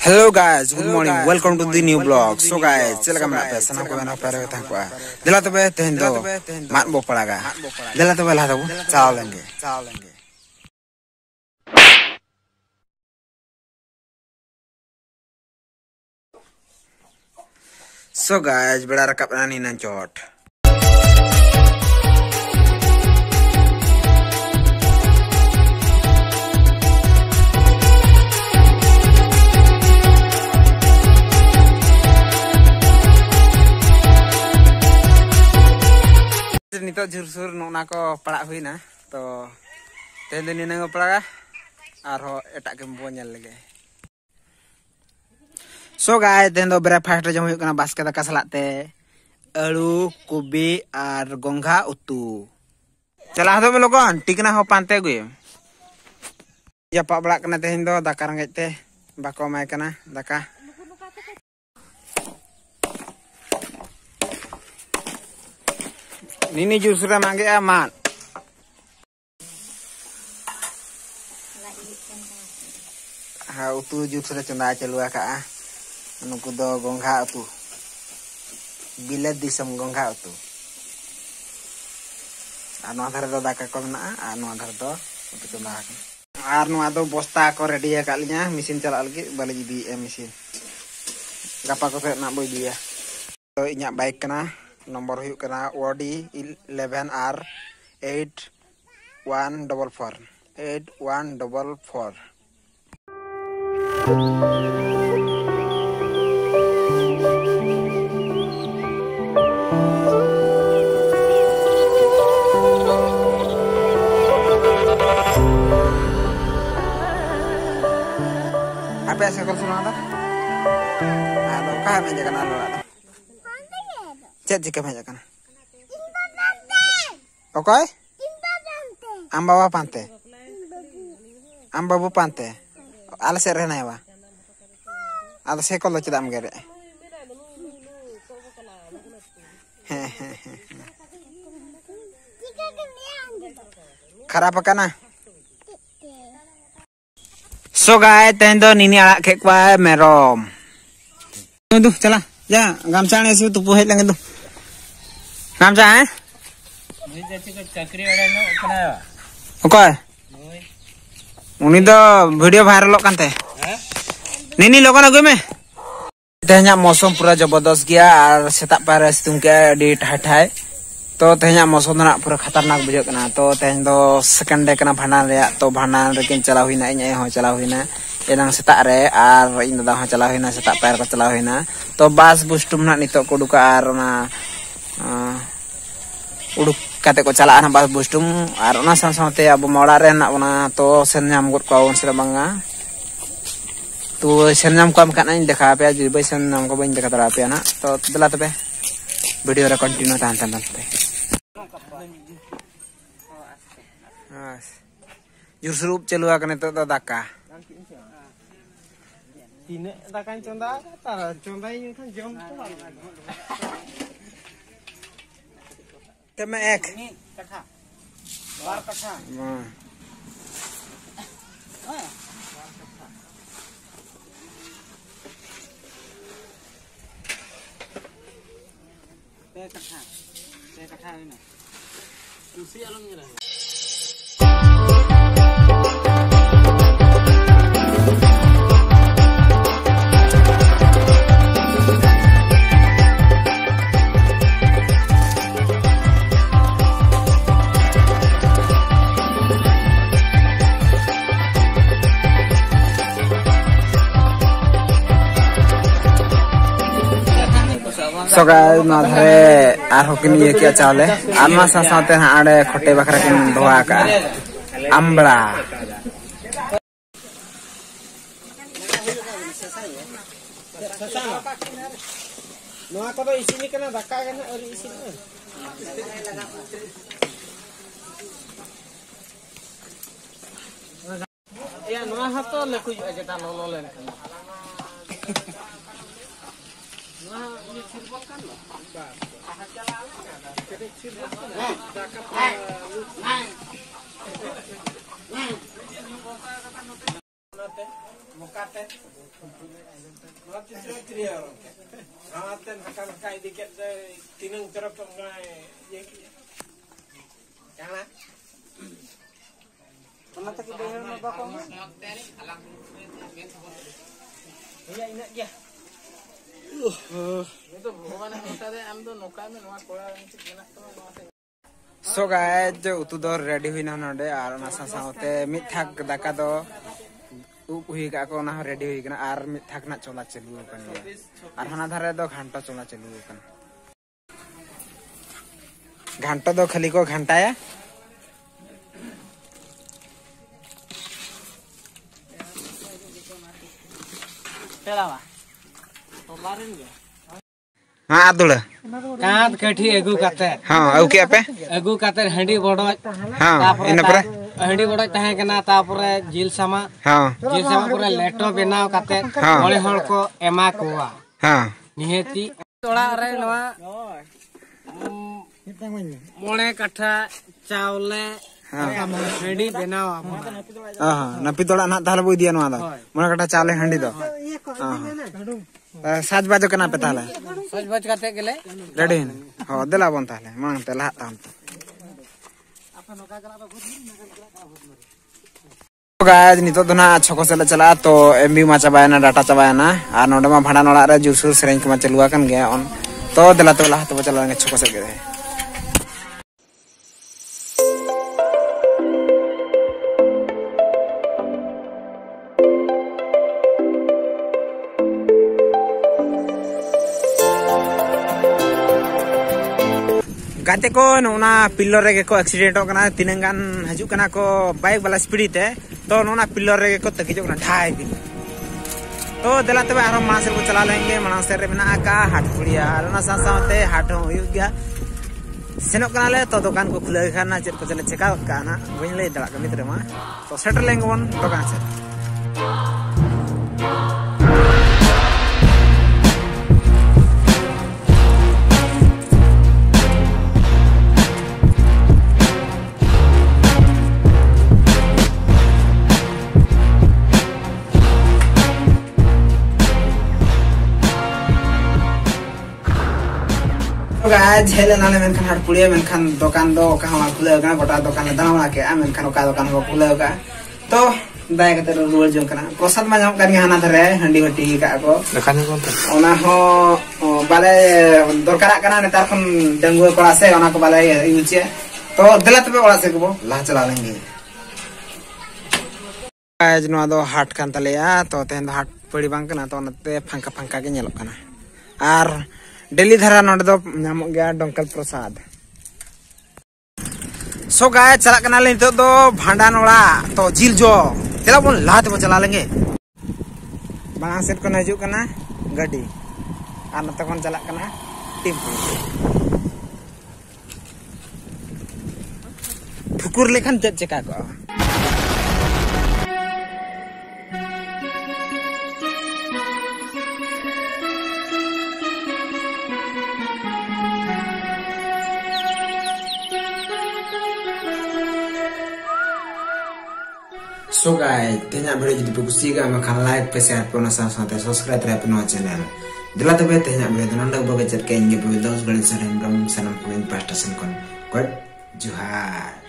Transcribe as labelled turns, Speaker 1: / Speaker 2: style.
Speaker 1: Hello guys, good morning. Welcome to the new vlog. So guys, चलगा मैं पे सना को बना पर था को दिला तो बे तेन दो मात बो पड़ागा दिला तो बेला तो चाल लेंगे So guys, beda rakap nani nancot. Nito jur-jur nona ko palak hui na, to tehen ini nengok palak arho etak kempuannya lagi. So guys, tehen do breakfast jam hui kana basket ka salak te, alu, kubi, ar gongga utu. Celah do melogon, tikna ho pante gue. Ya pak balak kena tehen do daka ranget te, bako mai kana daka. Nini jur sudah mangge amat. Ha utu jur sudah cunda celua ka. Nuku do gongga utu. Bila disam gongga utu. Anu adhar do daka ko na, anu adhar do utu cunda. Anu ado bosta ko ready ya kalinya, mesin calak lagi balik di mesin. Gapa ko nak boy dia. So inyak baik kena. Nomor huyuk kena Wadi 11R 8144 8144. Apa yang sekolah sana ada? Ada kah menjaga anak? Cek jika banyak kan? Oke? Ambawa pante. Ambabu pante. Ala serena ya wa. Ada sekolah tidak mengere. Karapa kana? So guys, tendo nini alak kek wa merom. Tuh, cala. Ya, gamsa ne sih tupu het lang itu. Gamsa Oke. Ini tuh video viral kan teh. Nini lokan aku me. Tehnya मौसम पूरा जबरदस्त गया और setak paras tungke di tahai. तो tehnya मौसम ना पूरा खतरनाक बुझे कना तो tehnya तो सेकंड डे कना भांडान रे तो भांडान रे किन चला हुईना इने हो चला हुईना एनang setak re ar इन दादा हो चला हुईना setak पैर को चला हुईना तो बास बुस्टुम ना नितो को दुका ar ना उड़ुक kate ko chala ana bas bustum ar ona saute abu mola re na ona to sen nyam gut ko on sira banga to sen nyam ko am kana in dekha pe ji bai sen nyam ko bain dekha tara pe na to dela te video re continue tan pe jur surup celua kane to daka tine dakan conda tara conda ini kan jom Tema ek. Ini kakak. Bar kakak. Kakak ini. Kursi alamnya lah. So guys, madhare arho kini ye kya chawle alma sa saate ade khote bakra kin doa ka ambla noa ko do isini kana daka kana ori isini ya noa hato lekhu aja ta lolo len So guys, utu do ready huina node ar ona sasaute mit thak daka do hui ka ko na ready hui kana ar mit thak na chola chalu kan ar hana dhare do ghanta chola chalu kan घंटा दो खाली को घंटा है हाँ आदुल
Speaker 2: कांद कठी अगू काते
Speaker 1: हाँ अगू क्या पे
Speaker 2: अगू काते हंडी बड़ो
Speaker 1: हाँ इन पर
Speaker 2: हंडी बड़ो तहे कना तापरे जिल sama
Speaker 1: हाँ
Speaker 2: जिल sama पूरा लेटो बनाव काते मोले हल को एमा कोआ
Speaker 1: हाँ
Speaker 2: निहेती ओड़ा रे नवा मोले कट्ठा चावले हंडी बनाव
Speaker 1: हाँ नपी तोड़ा ना ताले बोई दिया नवा मोले कट्ठा चावले हंडी दो साज बाजो कना पे ताले
Speaker 2: सज बज काते गेले
Speaker 1: रेडी हो देला बन ताले मांग ते ला ताम गाइस नितो तो ना छको से चला तो एमबी मा चाबायना डाटा चाबायना आ नोडे मा भाड़ा नोड़ा रे जुसुर सेरेंज को मा चलुआ कन गया ऑन तो देला तो ला तो चला छको से गे गाते को नोना पिलर रे को एक्सीडेंट हो कना तिनंगान हजू कना को बाइक वाला स्पीड ते तो नोना पिलर रे को तकिजो कना ढाई दिन तो देला तबे आरो मास को चला लेंगे मनासे रे बिना का हाट पुड़िया आरना सासाते हाट हो गया सेनो कना ले तो दुकान को खुले खाना चेक को चले चेका काना वइन ले दला मित्र मा तो सेटल लेंगे वन दुकान से गाइस हेले नाले मेनखान हाट पुड़िया मेनखान दुकान दो कहां खुले गना गोटा दुकान दाना के आ मेनखान का दुकान को खुले का तो दाय कते रुवर जों कना प्रसाद मा जाम कनी हाना धरे हंडी हटी का को दुकान को ओना हो बाले दरकार कना नेतार खन डंगुआ कोड़ा से ओना को बाले यूचे तो दला तबे ओड़ा से को ला चला लेंगे गाइस नो दो हाट कान तलेया तो तेन हाट पड़ी बांग कना तो नते फंका फंका के नेलो कना आर डेली धरा नोडे दो नामो गया डोंकल प्रसाद सो गाय चला कना ले तो दो भांडान ओड़ा तो जिल जो चला बोन लात बो चला लेंगे बांगा सेट को नजू कना गाड़ी आर नते कोन चला कना टेम्पो ठुकुर लेखन चेक चेका को So guys, tehnya video jadi bagus juga makan like, share, dan subscribe terhadap channel. Dila tebe tehnya video nanda baga chat kain gitu, those guys are sanam komen pasta kon. God, Johar.